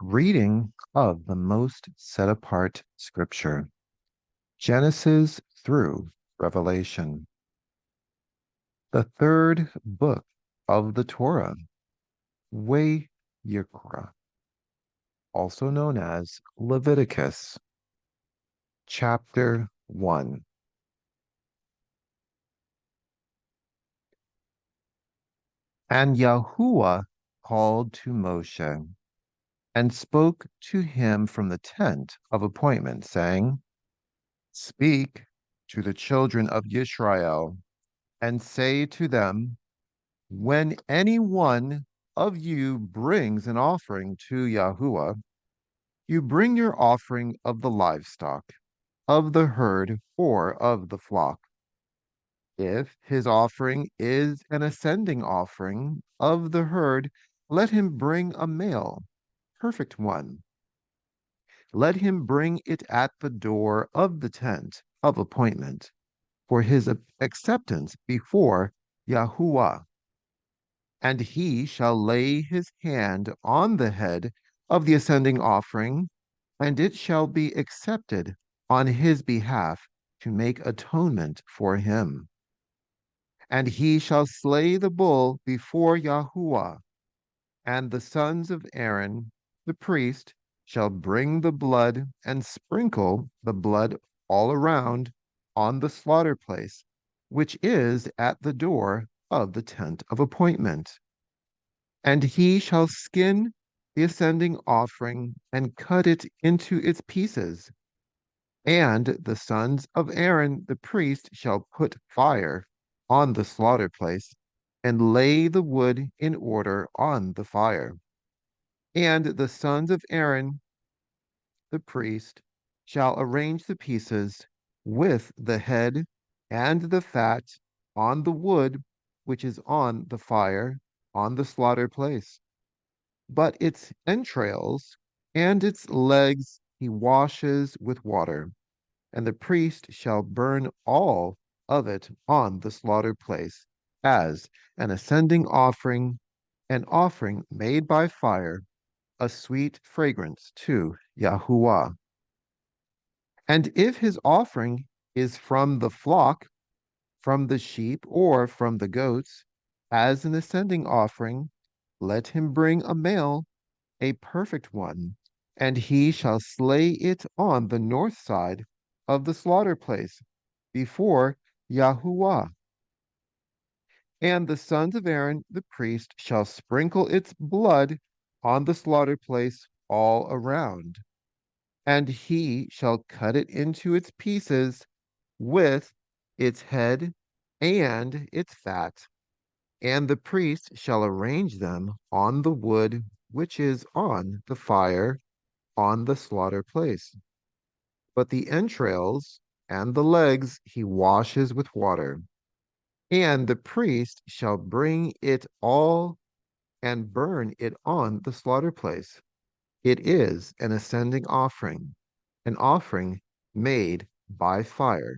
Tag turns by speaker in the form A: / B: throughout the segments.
A: Reading of the most set apart scripture, Genesis through Revelation. The third book of the Torah, Wayyiqra, also known as Leviticus, chapter 1. And Yahuwah called to Moshe and spoke to him from the tent of appointment, saying, Speak to the children of Israel and say to them, when any one of you brings an offering to Yahuwah, you bring your offering of the livestock, of the herd, or of the flock. If his offering is an ascending offering of the herd, let him bring a male, perfect one. Let him bring it at the door of the tent of appointment for his acceptance before Yahuwah. And he shall lay his hand on the head of the ascending offering, and it shall be accepted on his behalf to make atonement for him. And he shall slay the bull before Yahuwah, and the sons of Aaron, the priest, shall bring the blood and sprinkle the blood all around on the slaughter place, which is at the door of the tent of appointment. And he shall skin the ascending offering and cut it into its pieces. And the sons of Aaron the priest shall put fire on the slaughter place and lay the wood in order on the fire. And the sons of Aaron the priest shall arrange the pieces with the head and the fat on the wood which is on the fire on the slaughter place. But its entrails and its legs he washes with water, and the priest shall burn all of it on the slaughter place as an ascending offering, an offering made by fire, a sweet fragrance to Yahuwah. And if his offering is from the flock, from the sheep, or from the goats, as an ascending offering, let him bring a male, a perfect one, and he shall slay it on the north side of the slaughter place before Yahuwah. And the sons of Aaron the priest shall sprinkle its blood on the slaughter place all around, and he shall cut it into its pieces with its head and its fat, and the priest shall arrange them on the wood which is on the fire on the slaughter place. But the entrails and the legs he washes with water, and the priest shall bring it all and burn it on the slaughter place. It is an ascending offering, an offering made by fire,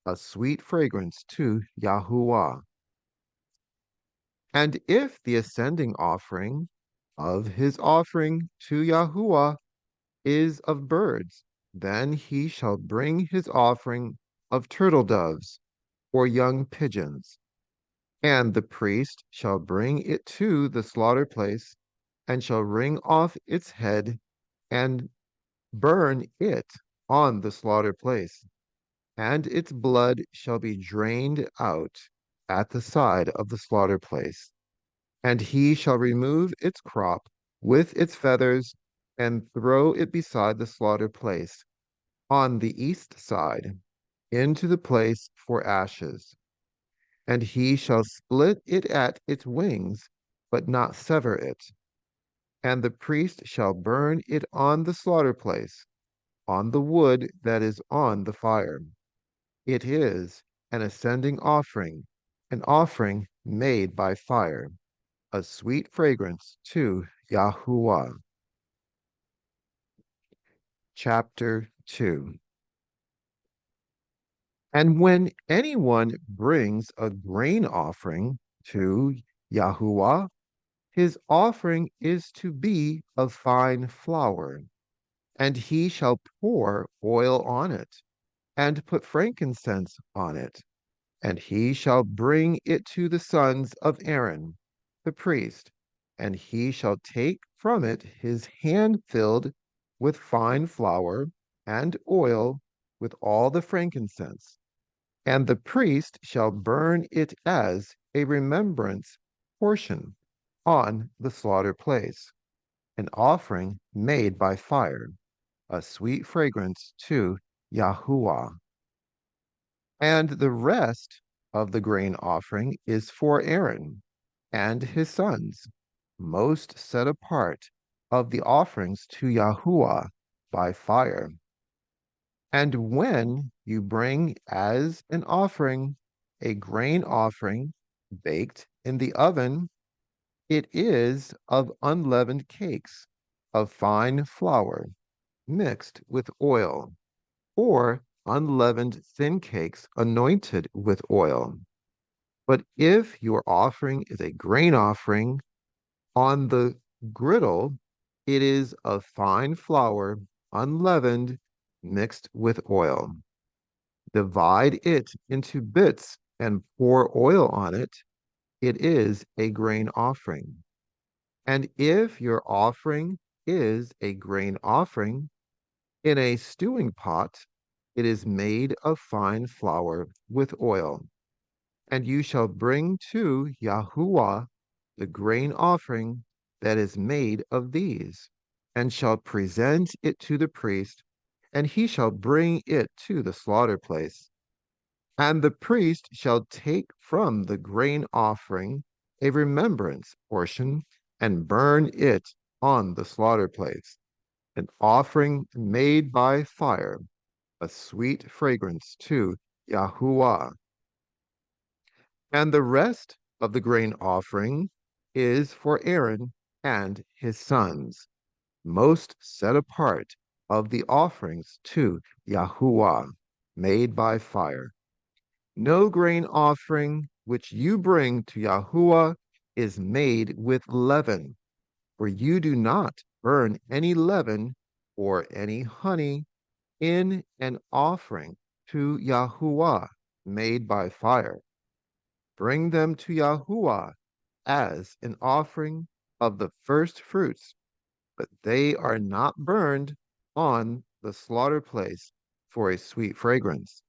A: a sweet fragrance to Yahuwah. And if the ascending offering of his offering to Yahuwah is of birds, then he shall bring his offering of turtle doves or young pigeons, and the priest shall bring it to the slaughter place, and shall wring off its head and burn it on the slaughter place, and its blood shall be drained out at the side of the slaughter place. And he shall remove its crop with its feathers and throw it beside the slaughter place on the east side into the place for ashes. And he shall split it at its wings, but not sever it. And the priest shall burn it on the slaughter place, on the wood that is on the fire. It is an ascending offering, an offering made by fire, a sweet fragrance to Yahuwah. Chapter 2. And when anyone brings a grain offering to Yahuwah, His offering is to be of fine flour, and he shall pour oil on it, and put frankincense on it, and he shall bring it to the sons of Aaron, the priest, and he shall take from it his hand filled with fine flour and oil with all the frankincense, and the priest shall burn it as a remembrance portion on the slaughter place, an offering made by fire, a sweet fragrance to Yahuwah. And the rest of the grain offering is for Aaron and his sons, most set apart of the offerings to Yahuwah by fire. And when you bring as an offering a grain offering baked in the oven, it is of unleavened cakes of fine flour mixed with oil, or unleavened thin cakes anointed with oil. But if your offering is a grain offering on the griddle, it is of fine flour, unleavened, mixed with oil. Divide it into bits and pour oil on it. It is a grain offering. And if your offering is a grain offering in a stewing pot, it is made of fine flour with oil. And you shall bring to Yahuwah the grain offering that is made of these, and shall present it to the priest, and he shall bring it to the slaughter place. And the priest shall take from the grain offering a remembrance portion, and burn it on the slaughter place, an offering made by fire, a sweet fragrance to Yahuwah. And the rest of the grain offering is for Aaron and his sons, most set apart of the offerings to Yahuwah, made by fire. No grain offering which you bring to Yahuwah is made with leaven, for you do not burn any leaven or any honey in an offering to Yahuwah made by fire. Bring them to Yahuwah as an offering of the first fruits, but they are not burned on the slaughter place for a sweet fragrance.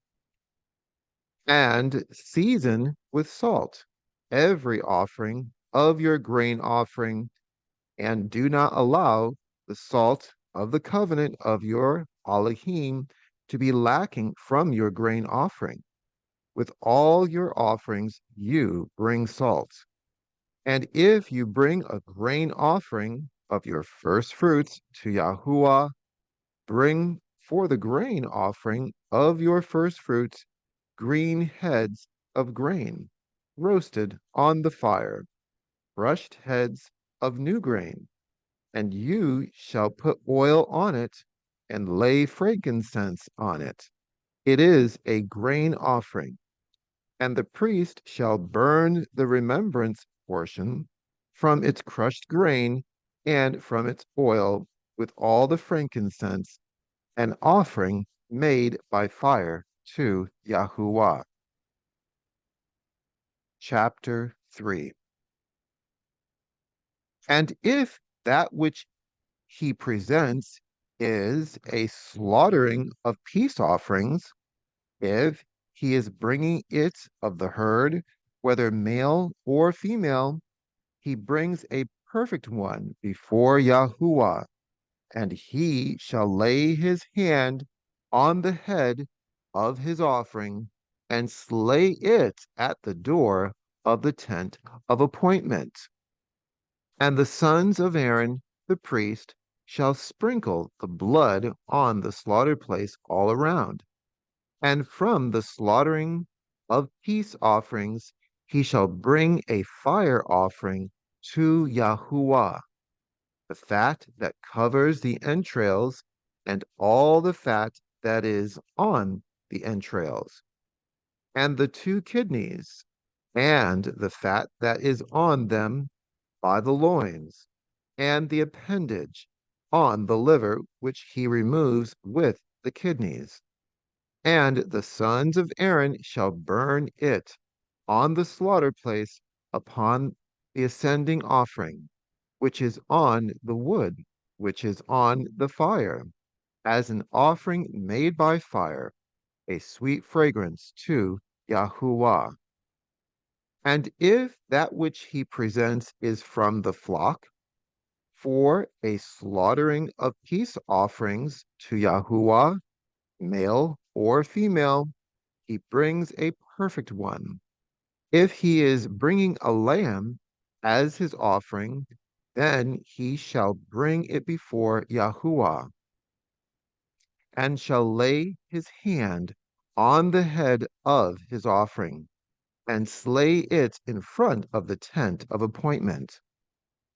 A: And season with salt every offering of your grain offering, and do not allow the salt of the covenant of your Elohim to be lacking from your grain offering. With all your offerings, you bring salt. And if you bring a grain offering of your first fruits to Yahuwah, bring for the grain offering of your first fruits green heads of grain, roasted on the fire, crushed heads of new grain, and you shall put oil on it and lay frankincense on it. It is a grain offering. And the priest shall burn the remembrance portion from its crushed grain and from its oil with all the frankincense, an offering made by fire to Yahuwah. Chapter 3. And if that which he presents is a slaughtering of peace offerings, if he is bringing it of the herd, whether male or female, he brings a perfect one before Yahuwah, and he shall lay his hand on the head of his offering and slay it at the door of the tent of appointment. And the sons of Aaron, the priest, shall sprinkle the blood on the slaughter place all around. And from the slaughtering of peace offerings, he shall bring a fire offering to Yahuwah, the fat that covers the entrails, and all the fat that is on the entrails, and the two kidneys, and the fat that is on them, by the loins, and the appendage on the liver, which he removes with the kidneys. And the sons of Aaron shall burn it on the slaughter place upon the ascending offering, which is on the wood, which is on the fire, as an offering made by fire, a sweet fragrance to Yahuwah. And if that which he presents is from the flock, for a slaughtering of peace offerings to Yahuwah, male or female, he brings a perfect one. If he is bringing a lamb as his offering, then he shall bring it before Yahuwah, and shall lay his hand on the head of his offering, and slay it in front of the tent of appointment.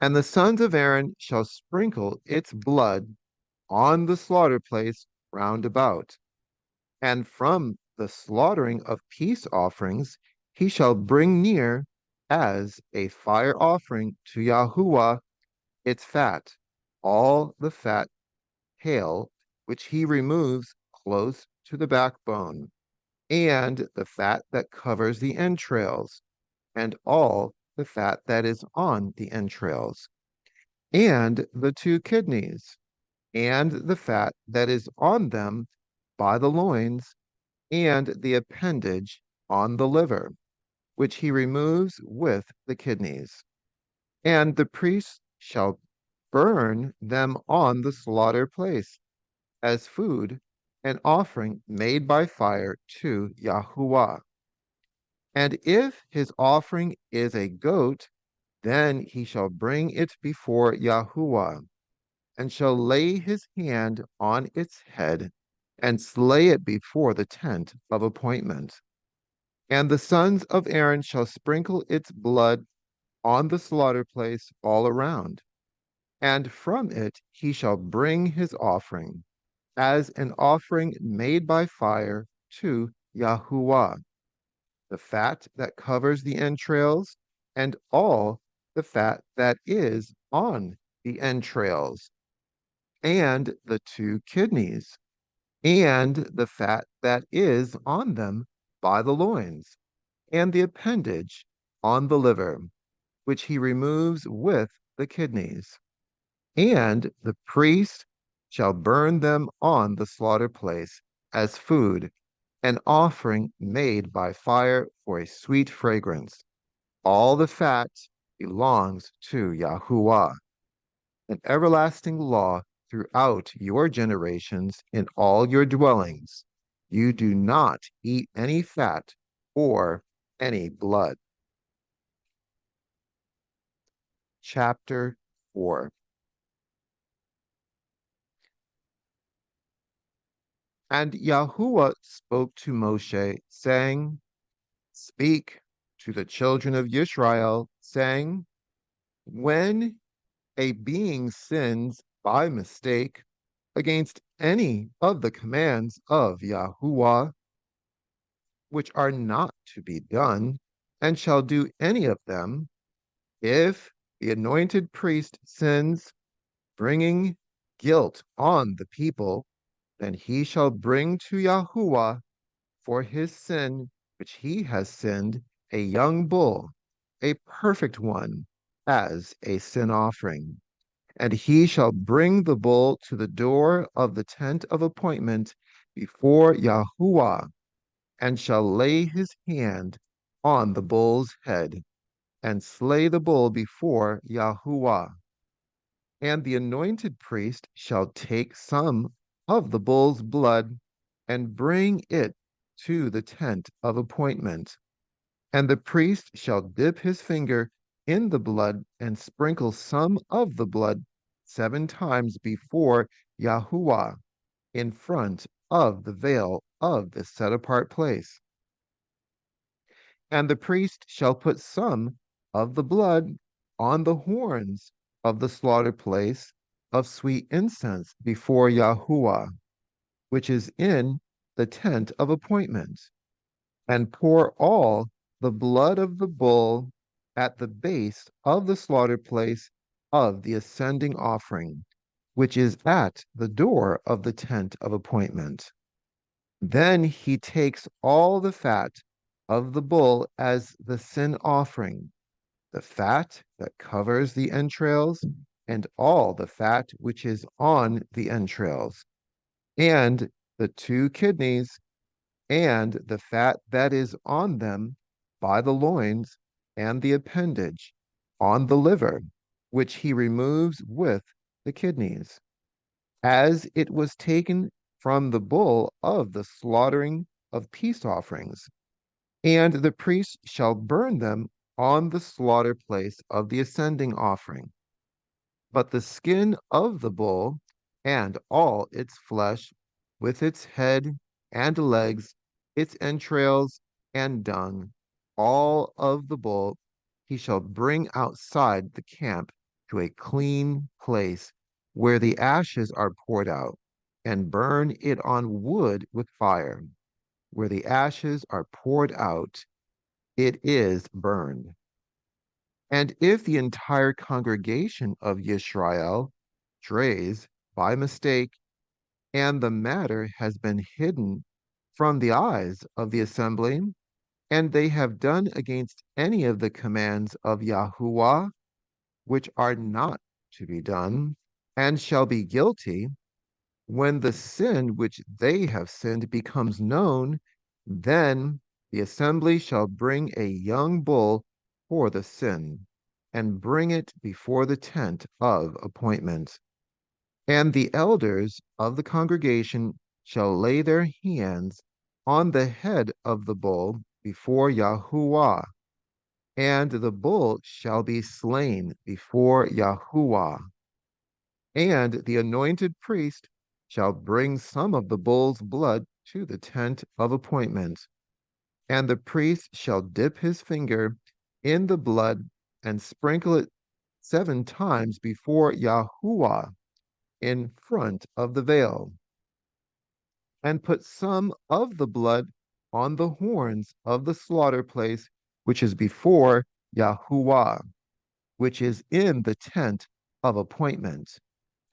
A: And the sons of Aaron shall sprinkle its blood on the slaughter place round about. And from the slaughtering of peace offerings he shall bring near as a fire offering to Yahuwah its fat, all the fat hail, which he removes close to the backbone, and the fat that covers the entrails, and all the fat that is on the entrails, and the two kidneys, and the fat that is on them by the loins, and the appendage on the liver, which he removes with the kidneys. And the priest shall burn them on the slaughter place as food, an offering made by fire to Yahuwah. And if his offering is a goat, then he shall bring it before Yahuwah, and shall lay his hand on its head, and slay it before the tent of appointment. And the sons of Aaron shall sprinkle its blood on the slaughter place all around, and from it he shall bring his offering, as an offering made by fire to Yahuwah, the fat that covers the entrails, and all the fat that is on the entrails, and the two kidneys, and the fat that is on them by the loins, and the appendage on the liver, which he removes with the kidneys. And the priest shall burn them on the slaughter place as food, an offering made by fire for a sweet fragrance. All the fat belongs to Yahuwah, an everlasting law throughout your generations in all your dwellings. You do not eat any fat or any blood. Chapter 4. And Yahuwah spoke to Moshe, saying, Speak to the children of Israel, saying, When a being sins by mistake against any of the commands of Yahuwah, which are not to be done, and shall do any of them, if the anointed priest sins, bringing guilt on the people, then he shall bring to Yahuwah for his sin which he has sinned a young bull, a perfect one, as a sin offering. And he shall bring the bull to the door of the tent of appointment before Yahuwah, and shall lay his hand on the bull's head, and slay the bull before Yahuwah. And the anointed priest shall take some of the bull's blood and bring it to the tent of appointment. And the priest shall dip his finger in the blood and sprinkle some of the blood 7 times before Yahuwah in front of the veil of the set apart place. And the priest shall put some of the blood on the horns of the slaughter place of sweet incense before Yahuwah, which is in the tent of appointment, and pour all the blood of the bull at the base of the slaughter place of the ascending offering, which is at the door of the tent of appointment. Then he takes all the fat of the bull as the sin offering, the fat that covers the entrails, and all the fat which is on the entrails, and the 2 kidneys, and the fat that is on them by the loins, and the appendage on the liver, which he removes with the kidneys, as it was taken from the bull of the slaughtering of peace offerings. And the priest shall burn them on the slaughter place of the ascending offering. But the skin of the bull and all its flesh, with its head and legs, its entrails and dung, all of the bull, he shall bring outside the camp to a clean place where the ashes are poured out, and burn it on wood with fire. Where the ashes are poured out, it is burned. And if the entire congregation of Yisrael strays by mistake, and the matter has been hidden from the eyes of the assembly, and they have done against any of the commands of Yahuwah, which are not to be done, and shall be guilty, when the sin which they have sinned becomes known, then the assembly shall bring a young bull for the sin, and bring it before the tent of appointment. And the elders of the congregation shall lay their hands on the head of the bull before Yahuwah, and the bull shall be slain before Yahuwah. And the anointed priest shall bring some of the bull's blood to the tent of appointment, and the priest shall dip his finger in the blood and sprinkle it 7 times before Yahuwah in front of the veil, and put some of the blood on the horns of the slaughter place, which is before Yahuwah, which is in the tent of appointment,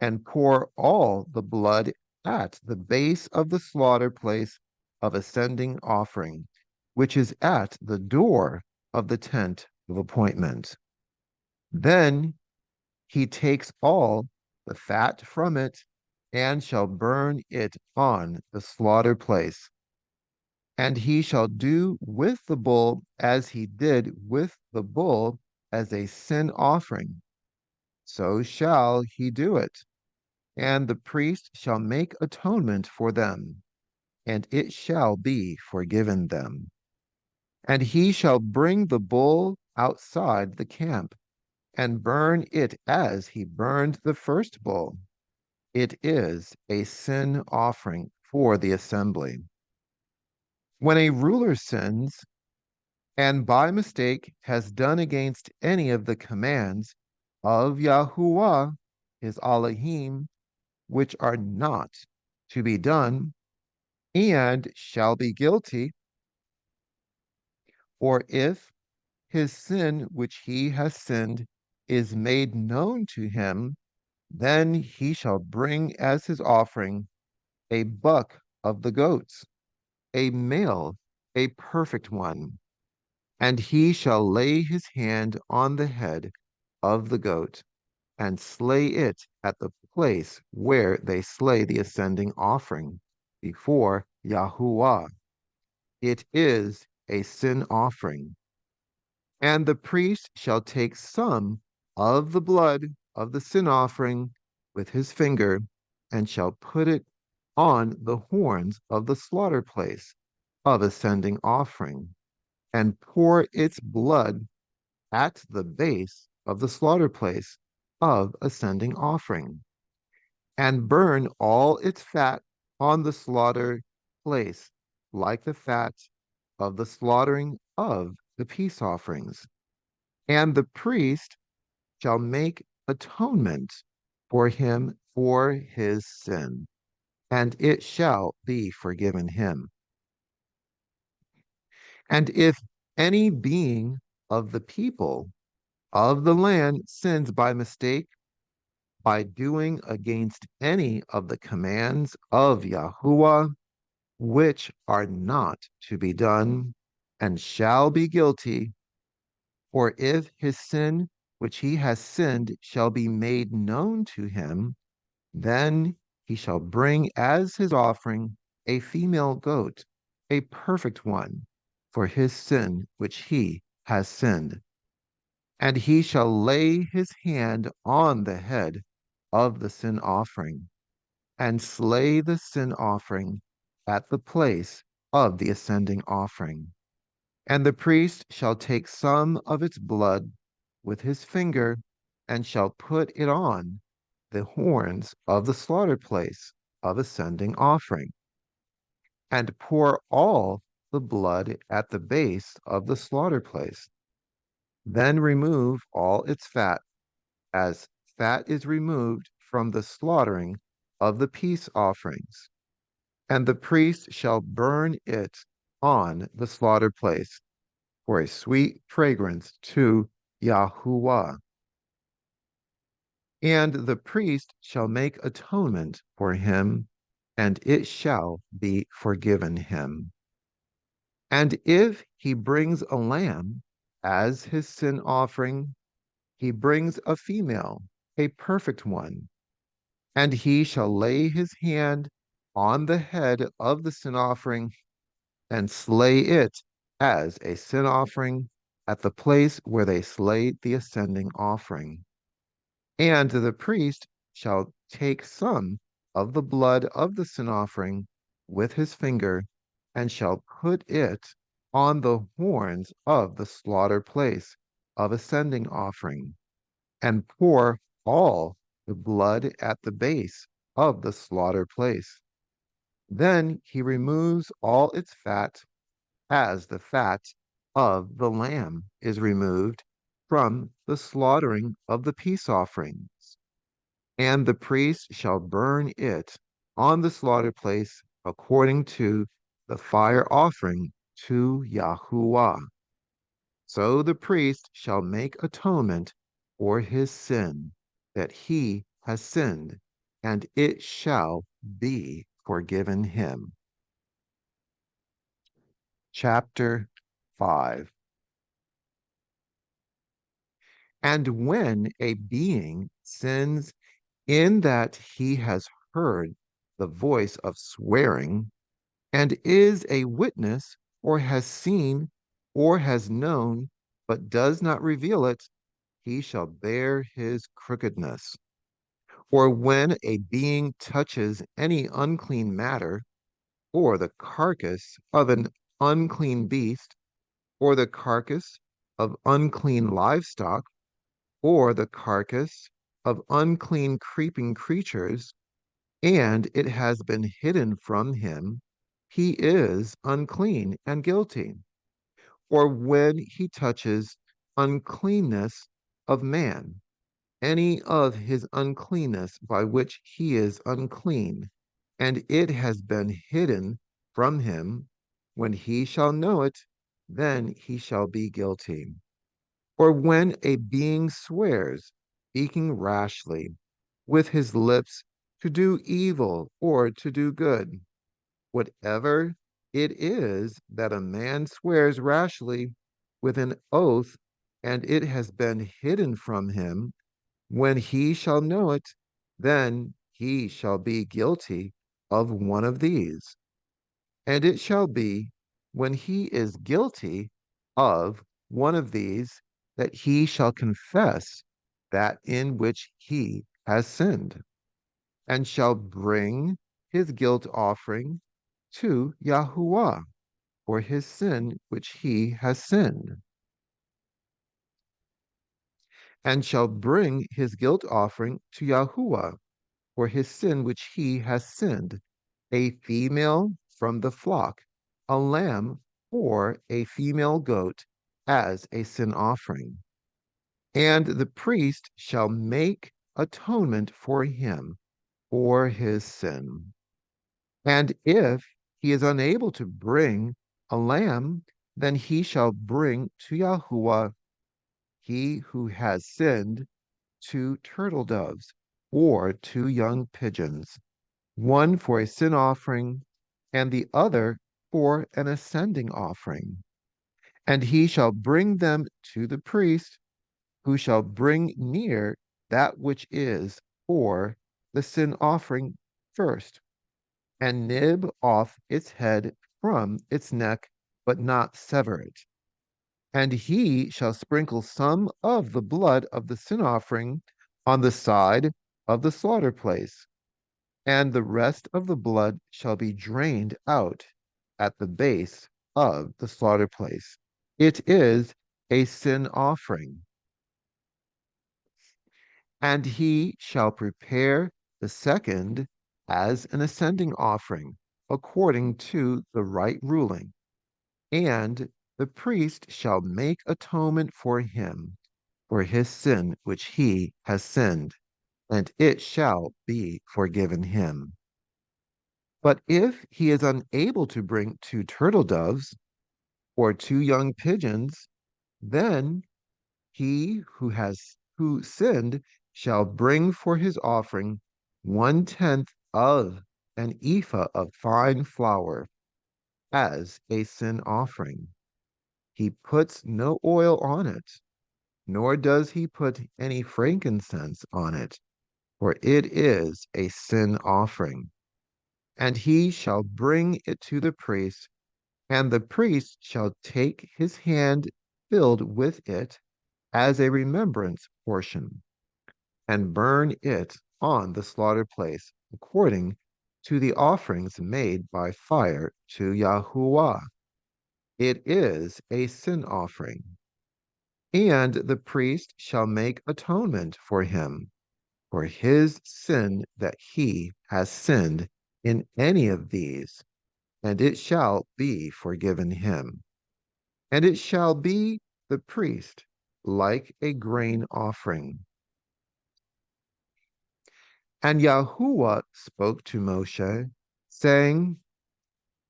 A: and pour all the blood at the base of the slaughter place of ascending offering, which is at the door of the tent of appointment. Then he takes all the fat from it and shall burn it on the slaughter place. And he shall do with the bull as he did with the bull as a sin offering. So shall he do it. And the priest shall make atonement for them, and it shall be forgiven them. And he shall bring the bull outside the camp, and burn it as he burned the first bull. It is a sin offering for the assembly. When a ruler sins, and by mistake has done against any of the commands of Yahuwah, his Elohim, which are not to be done, and shall be guilty, or if his sin which he has sinned is made known to him, then he shall bring as his offering a buck of the goats, a male, a perfect one, and he shall lay his hand on the head of the goat and slay it at the place where they slay the ascending offering before Yahuwah. It is a sin offering. And the priest shall take some of the blood of the sin offering with his finger, and shall put it on the horns of the slaughter place of ascending offering, and pour its blood at the base of the slaughter place of ascending offering, and burn all its fat on the slaughter place, like the fat of the slaughtering of the peace offerings. And the priest shall make atonement for him for his sin, and it shall be forgiven him. And if any being of the people of the land sins by mistake, by doing against any of the commands of Yahuwah, which are not to be done, and shall be guilty, or if his sin which he has sinned shall be made known to him, then he shall bring as his offering a female goat, a perfect one, for his sin which he has sinned. And he shall lay his hand on the head of the sin offering, and slay the sin offering at the place of the ascending offering. And the priest shall take some of its blood with his finger, and shall put it on the horns of the slaughter place of ascending offering, and pour all the blood at the base of the slaughter place. Then remove all its fat, as fat is removed from the slaughtering of the peace offerings. And the priest shall burn it on the slaughter place for a sweet fragrance to Yahuwah. And the priest shall make atonement for him, and it shall be forgiven him. And if he brings a lamb as his sin offering, he brings a female, a perfect one, and he shall lay his hand on the head of the sin offering and slay it as a sin offering at the place where they slay the ascending offering. And the priest shall take some of the blood of the sin offering with his finger, and shall put it on the horns of the slaughter place of ascending offering, and pour all the blood at the base of the slaughter place. Then he removes all its fat, as the fat of the lamb is removed from the slaughtering of the peace offerings. And the priest shall burn it on the slaughter place according to the fire offering to Yahuwah. So the priest shall make atonement for his sin that he has sinned, and it shall be forgiven him. Chapter 5. And when a being sins in that he has heard the voice of swearing, and is a witness, or has seen, or has known, but does not reveal it, he shall bear his crookedness. Or when a being touches any unclean matter, or the carcass of an unclean beast, or the carcass of unclean livestock, or the carcass of unclean creeping creatures, and it has been hidden from him, he is unclean and guilty. Or when he touches uncleanness of man, any of his uncleanness by which he is unclean, and it has been hidden from him, when he shall know it, then he shall be guilty. Or when a being swears, speaking rashly, with his lips to do evil or to do good, whatever it is that a man swears rashly with an oath, and it has been hidden from him, when he shall know it, then he shall be guilty of one of these. And it shall be, when he is guilty of one of these, that he shall confess that in which he has sinned, and shall bring his guilt offering to Yahuwah for his sin which he has sinned, and shall bring his guilt offering to Yahuwah for his sin which he has sinned, a female from the flock, a lamb or a female goat as a sin offering. And the priest shall make atonement for him for his sin. And if he is unable to bring a lamb, then he shall bring to Yahuwah he who has sinned 2 turtle doves or 2 young pigeons, one for a sin offering and the other for an ascending offering. And he shall bring them to the priest, who shall bring near that which is for the sin offering first, and nib off its head from its neck, but not sever it. And he shall sprinkle some of the blood of the sin offering on the side of the slaughter place, and the rest of the blood shall be drained out at the base of the slaughter place. It is a sin offering. And he shall prepare the second as an ascending offering, according to the right ruling. And the priest shall make atonement for him for his sin which he has sinned, and it shall be forgiven him. But if he is unable to bring 2 turtle doves or 2 young pigeons, then who sinned shall bring for his offering 1/10 of an ephah of fine flour as a sin offering. He puts no oil on it, nor does he put any frankincense on it, for it is a sin offering. And he shall bring it to the priest, and the priest shall take his hand filled with it as a remembrance portion, and burn it on the slaughter place, according to the offerings made by fire to Yahuwah. It is a sin offering. And the priest shall make atonement for him for his sin that he has sinned in any of these, and it shall be forgiven him. And it shall be the priest like a grain offering. And Yahuwah spoke to Moshe, saying,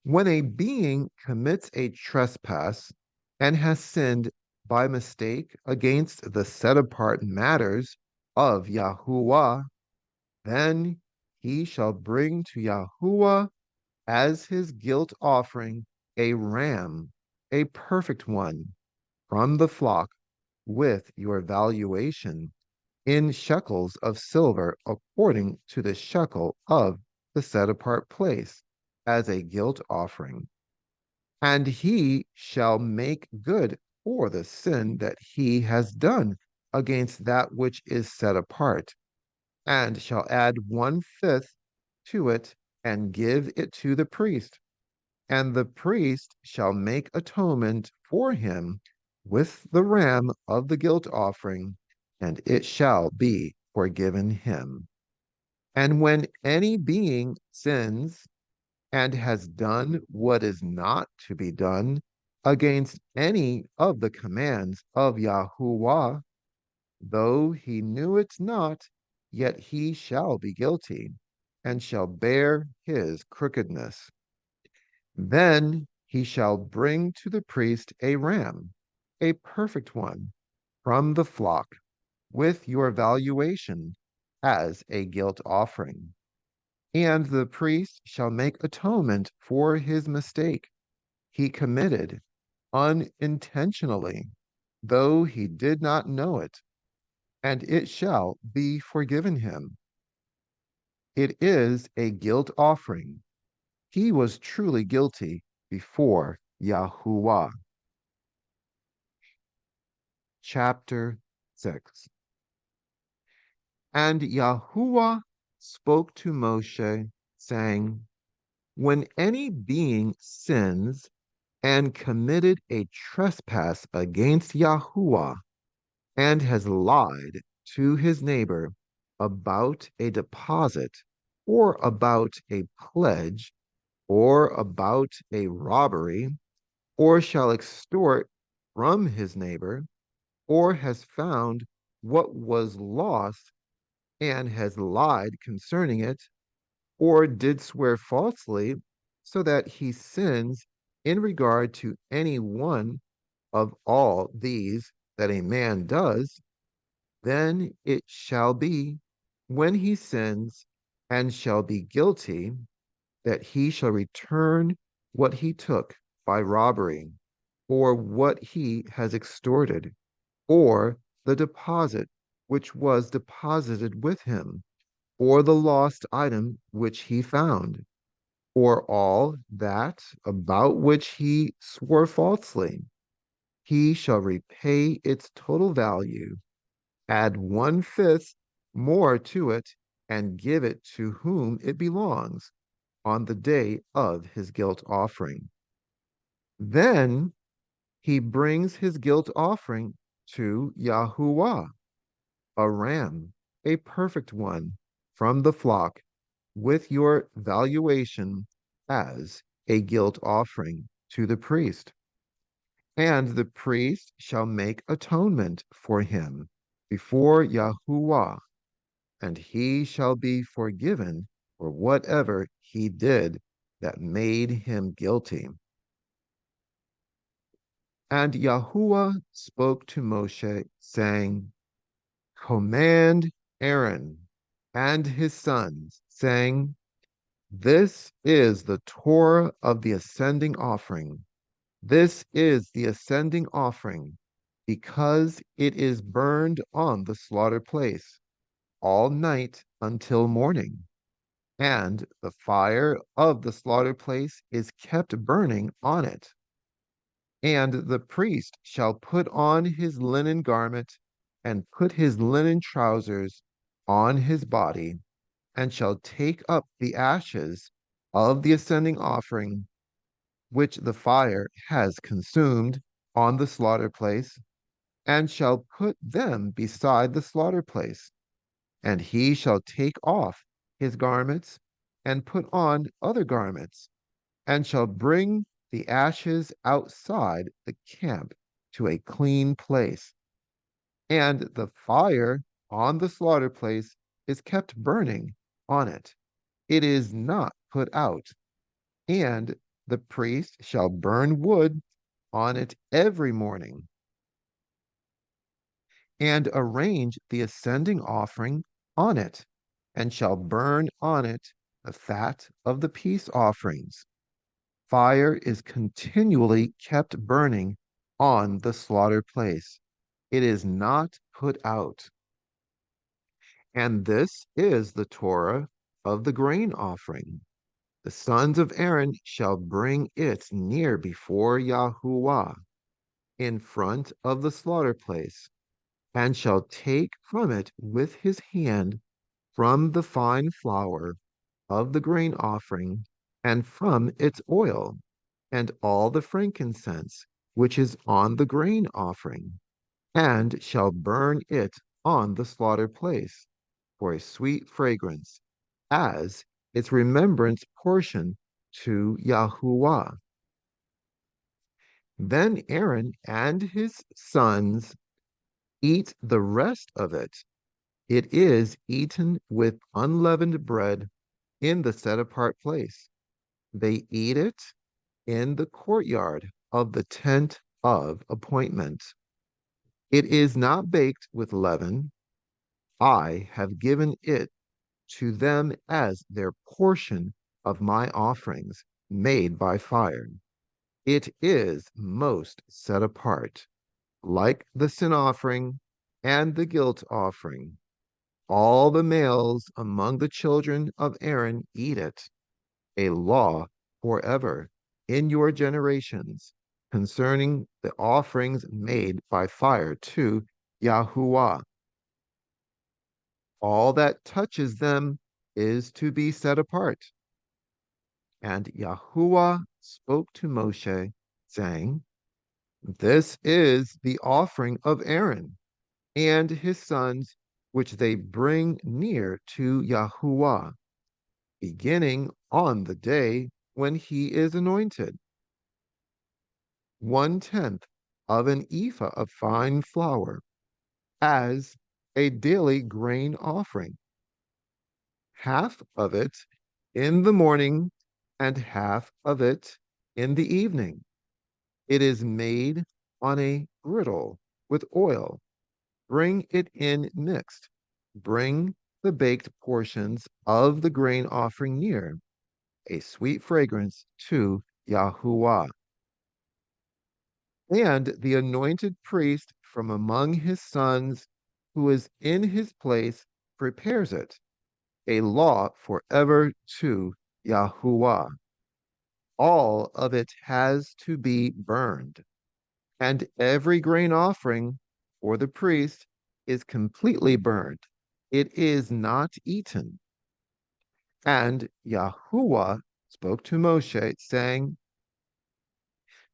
A: when a being commits a trespass and has sinned by mistake against the set apart matters of Yahuwah, then he shall bring to Yahuwah as his guilt offering a ram, a perfect one, from the flock with your valuation in shekels of silver according to the shekel of the set apart place as a guilt offering. And he shall make good for the sin that he has done against that which is set apart, and shall add 1/5 to it and give it to the priest. And the priest shall make atonement for him with the ram of the guilt offering, and it shall be forgiven him. And when any being sins and has done what is not to be done against any of the commands of Yahuwah, though he knew it not, yet he shall be guilty, and shall bear his crookedness. Then he shall bring to the priest a ram, a perfect one, from the flock, with your valuation, as a guilt offering. And the priest shall make atonement for his mistake he committed unintentionally, though he did not know it, and it shall be forgiven him. It is a guilt offering. He was truly guilty before Yahuwah. Chapter 6. And Yahuwah spoke to Moshe, saying, when any being sins and committed a trespass against Yahuwah, and has lied to his neighbor about a deposit, or about a pledge, or about a robbery, or shall extort from his neighbor, or has found what was lost and has lied concerning it, or did swear falsely, so that he sins in regard to any one of all these, that a man does, then it shall be, when he sins and shall be guilty, that he shall return what he took by robbery, or what he has extorted, or the deposit which was deposited with him, or the lost item which he found, or all that about which he swore falsely. He shall repay its total value, add 1/5 more to it, and give it to whom it belongs on the day of his guilt offering. Then he brings his guilt offering to Yahuwah, a ram, a perfect one, from the flock, with your valuation as a guilt offering to the priest. And the priest shall make atonement for him before Yahuwah, and he shall be forgiven for whatever he did that made him guilty. And Yahuwah spoke to Moshe, saying, Command Aaron and his sons, saying, This is the Torah of the ascending offering. This is the ascending offering, because it is burned on the slaughter place all night until morning. And the fire of the slaughter place is kept burning on it. And the priest shall put on his linen garment and put his linen trousers on his body, and shall take up the ashes of the ascending offering, which the fire has consumed on the slaughter place, and shall put them beside the slaughter place. And he shall take off his garments and put on other garments, and shall bring the ashes outside the camp to a clean place. And the fire on the slaughter place is kept burning on it. It is not put out. And the priest shall burn wood on it every morning, and arrange the ascending offering on it, and shall burn on it the fat of the peace offerings. Fire is continually kept burning on the slaughter place. It is not put out. And this is the Torah of the grain offering. The sons of Aaron shall bring it near before Yahuwah, in front of the slaughter place, and shall take from it with his hand from the fine flour of the grain offering, and from its oil, and all the frankincense which is on the grain offering, and shall burn it on the slaughter place for a sweet fragrance, as its remembrance portion to Yahuwah. Then Aaron and his sons eat the rest of it. It is eaten with unleavened bread in the set apart place. They eat it in the courtyard of the tent of appointment. It is not baked with leaven. I have given it to them as their portion of my offerings made by fire. It is most set apart, like the sin offering and the guilt offering. All the males among the children of Aaron eat it, a law forever in your generations concerning the offerings made by fire to Yahuwah. All that touches them is to be set apart. And Yahuwah spoke to Moshe, saying, This is the offering of Aaron and his sons, which they bring near to Yahuwah, beginning on the day when he is anointed. 1/10 of an ephah of fine flour, as a daily grain offering, half of it in the morning and half of it in the evening. It is made on a griddle with oil. Bring it in mixed. Bring the baked portions of the grain offering near, a sweet fragrance to Yahuwah. And the anointed priest from among his sons, who is in his place, prepares it, a law forever to Yahuwah. All of it has to be burned, and every grain offering for the priest is completely burned. It is not eaten. And Yahuwah spoke to Moshe, saying,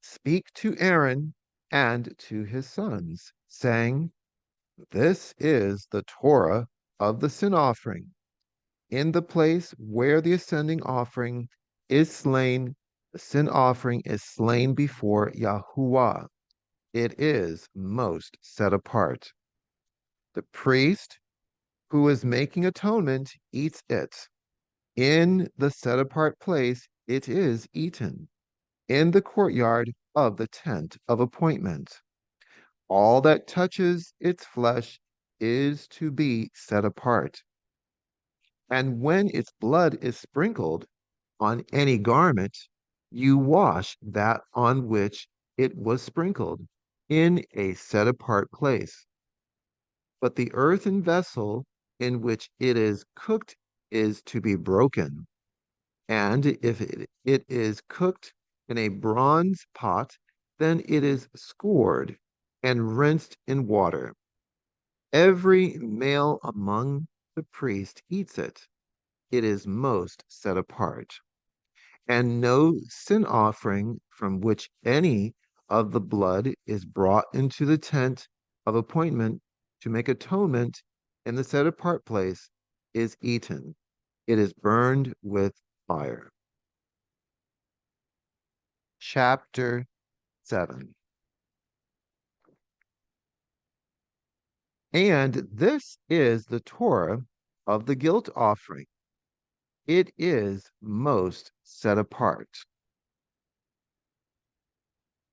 A: Speak to Aaron and to his sons, saying, This is the Torah of the sin offering. In the place where the ascending offering is slain, the sin offering is slain before Yahuwah. It is most set apart. The priest who is making atonement eats it. In the set apart place, it is eaten. In the courtyard of the tent of appointment. All that touches its flesh is to be set apart. And when its blood is sprinkled on any garment, you wash that on which it was sprinkled in a set apart place. But the earthen vessel in which it is cooked is to be broken. And if it is cooked in a bronze pot, then it is scoured and rinsed in water. Every male among the priests eats it. It is most set apart. And no sin offering from which any of the blood is brought into the tent of appointment to make atonement in the set apart place is eaten. It is burned with fire. Chapter 7. And this is the Torah of the guilt offering. It is most set apart.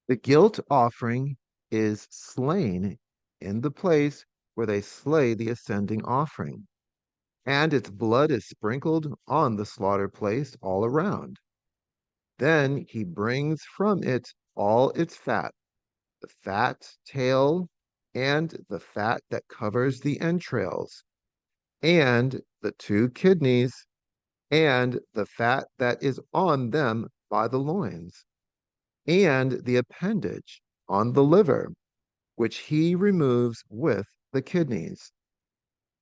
A: The guilt offering is slain in the place where they slay the ascending offering, and its blood is sprinkled on the slaughter place all around. Then he brings from it all its fat, the fat tail, and the fat that covers the entrails, and the 2 kidneys, and the fat that is on them by the loins, and the appendage on the liver, which he removes with the kidneys.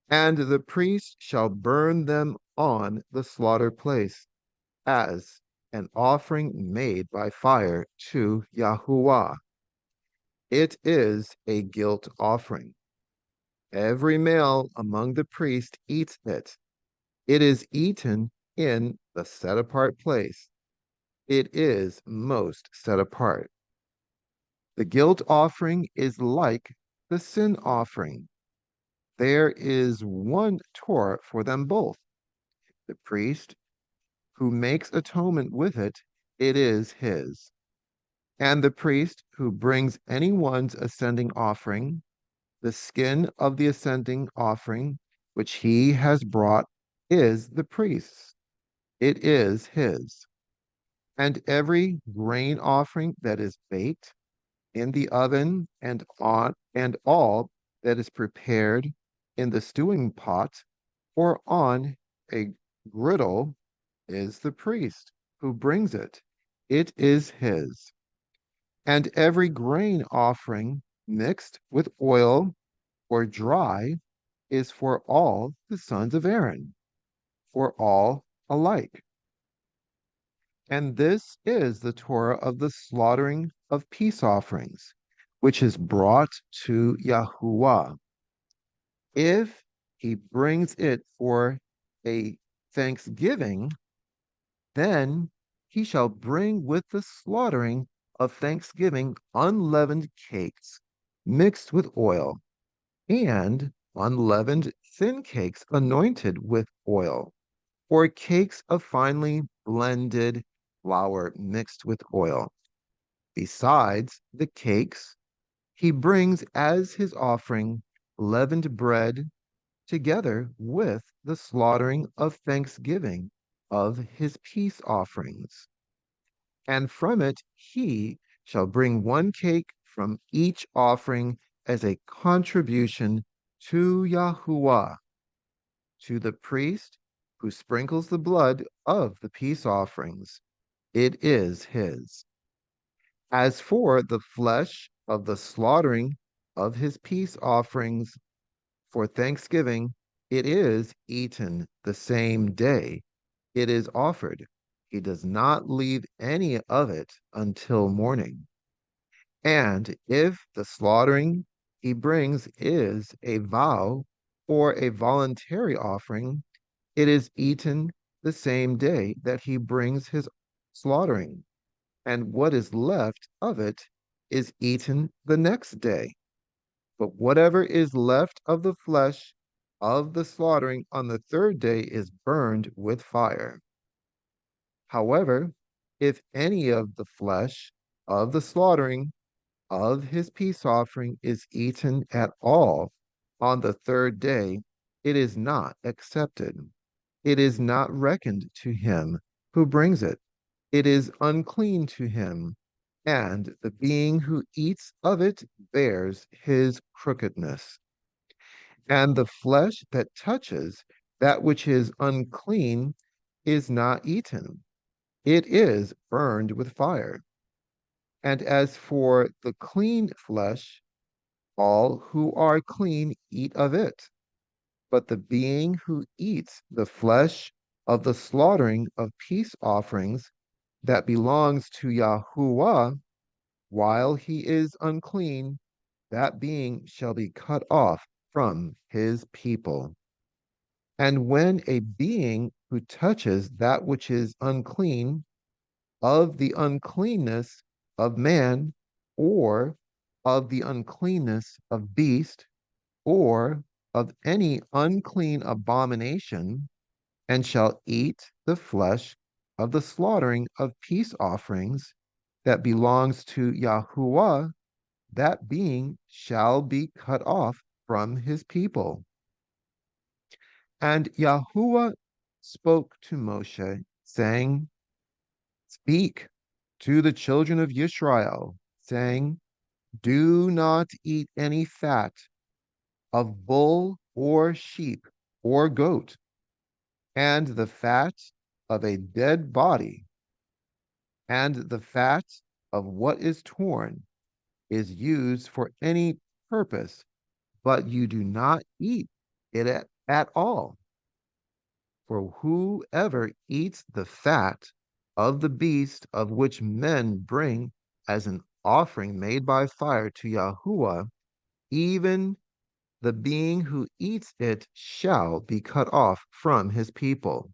A: And the priest shall burn them on the slaughter place as an offering made by fire to Yahuwah. It is a guilt offering. Every male among the priests eats it. It is eaten in the set apart place. It is most set apart. The guilt offering is like the sin offering. There is one Torah for them both. The priest who makes atonement with it, it is his. And the priest who brings anyone's ascending offering, the skin of the ascending offering, which he has brought, is the priest's. It is his. And every grain offering that is baked in the oven and all that is prepared in the stewing pot or on a griddle is the priest who brings it. It is his. And every grain offering mixed with oil or dry is for all the sons of Aaron, for all alike. And this is the Torah of the slaughtering of peace offerings, which is brought to Yahuwah. If he brings it for a thanksgiving, then he shall bring with the slaughtering of thanksgiving unleavened cakes mixed with oil, and unleavened thin cakes anointed with oil, or cakes of finely blended flour mixed with oil. Besides the cakes he brings as his offering leavened bread together with the slaughtering of thanksgiving of his peace offerings. And from it he shall bring one cake from each offering as a contribution to Yahuwah, to the priest who sprinkles the blood of the peace offerings. It is his. As for the flesh of the slaughtering of his peace offerings for thanksgiving, it is eaten the same day it is offered. He does not leave any of it until morning. And if the slaughtering he brings is a vow or a voluntary offering, it is eaten the same day that he brings his slaughtering, and what is left of it is eaten the next day. But whatever is left of the flesh of the slaughtering on the third day is burned with fire. However, if any of the flesh of the slaughtering of his peace offering is eaten at all on the third day, it is not accepted. It is not reckoned to him who brings it. It is unclean to him, and the being who eats of it bears his crookedness. And the flesh that touches that which is unclean is not eaten. It is burned with fire. And as for the clean flesh, all who are clean eat of it. But the being who eats the flesh of the slaughtering of peace offerings that belongs to Yahuwah, while he is unclean, that being shall be cut off from his people. And when a being who touches that which is unclean of the uncleanness of man, or of the uncleanness of beast, or of any unclean abomination, and shall eat the flesh of the slaughtering of peace offerings that belongs to Yahuwah, that being shall be cut off from his people. And Yahuwah spoke to Moshe, saying, Speak to the children of Israel, saying, Do not eat any fat of bull or sheep or goat, and the fat of a dead body, and the fat of what is torn is used for any purpose, but you do not eat it at all. For whoever eats the fat of the beast of which men bring as an offering made by fire to Yahuwah, even the being who eats it shall be cut off from his people.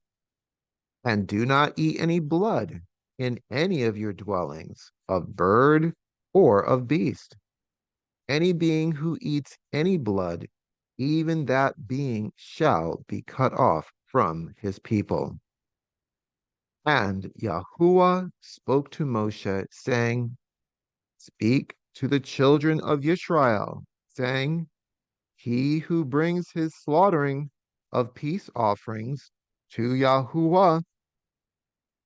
A: And do not eat any blood in any of your dwellings, of bird or of beast. Any being who eats any blood, even that being shall be cut off from his people. And Yahuwah spoke to Moshe, saying, Speak to the children of Israel, saying, He who brings his slaughtering of peace offerings to Yahuwah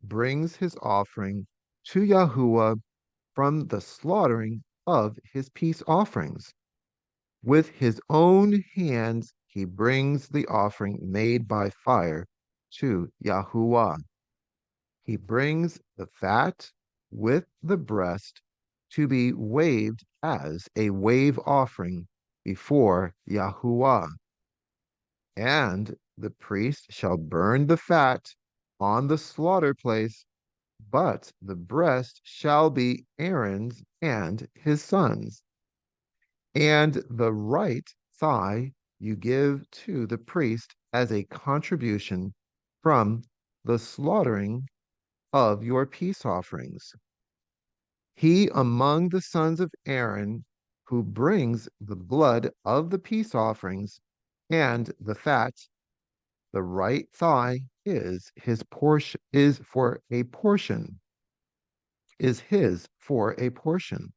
A: brings his offering to Yahuwah from the slaughtering of his peace offerings. With his own hands he brings the offering made by fire to Yahuwah. He brings the fat with the breast to be waved as a wave offering before Yahuwah. And the priest shall burn the fat on the slaughter place, but the breast shall be Aaron's and his sons. And the right thigh you give to the priest as a contribution from the slaughtering of your peace offerings. He among the sons of Aaron who brings the blood of the peace offerings and the fat, the right thigh is his portion, is for a portion, is his for a portion.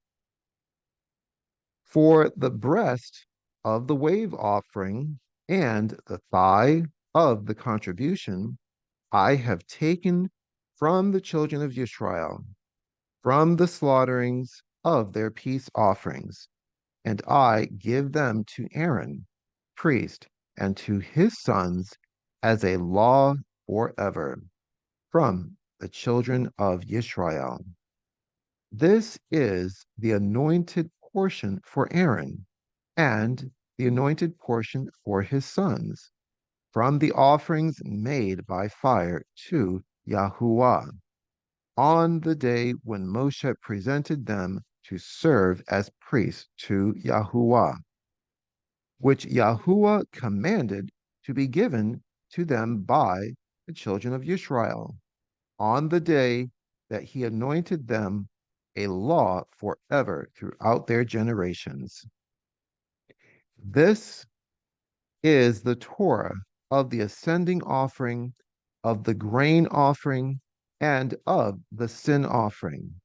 A: For the breast of the wave offering and the thigh of the contribution I have taken from the children of Israel, from the slaughterings of their peace offerings, and I give them to Aaron, priest, and to his sons as a law forever, from the children of Israel. This is the anointed portion for Aaron, and the anointed portion for his sons, from the offerings made by fire to Yahuwah, on the day when Moshe presented them to serve as priests to Yahuwah, which Yahuwah commanded to be given to them by the children of Israel, on the day that he anointed them a law forever throughout their generations. This is the Torah of the ascending offering, of the grain offering, and of the sin offering,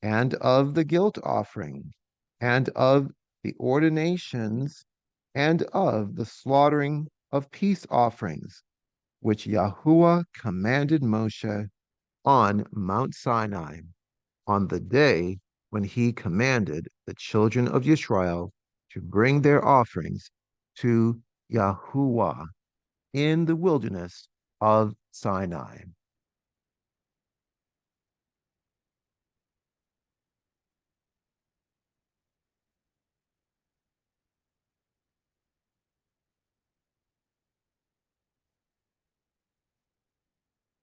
A: and of the guilt offering, and of the ordinations, and of the slaughtering of peace offerings, which Yahuwah commanded Moshe on Mount Sinai, on the day when he commanded the children of Israel to bring their offerings to Yahuwah in the wilderness of Sinai.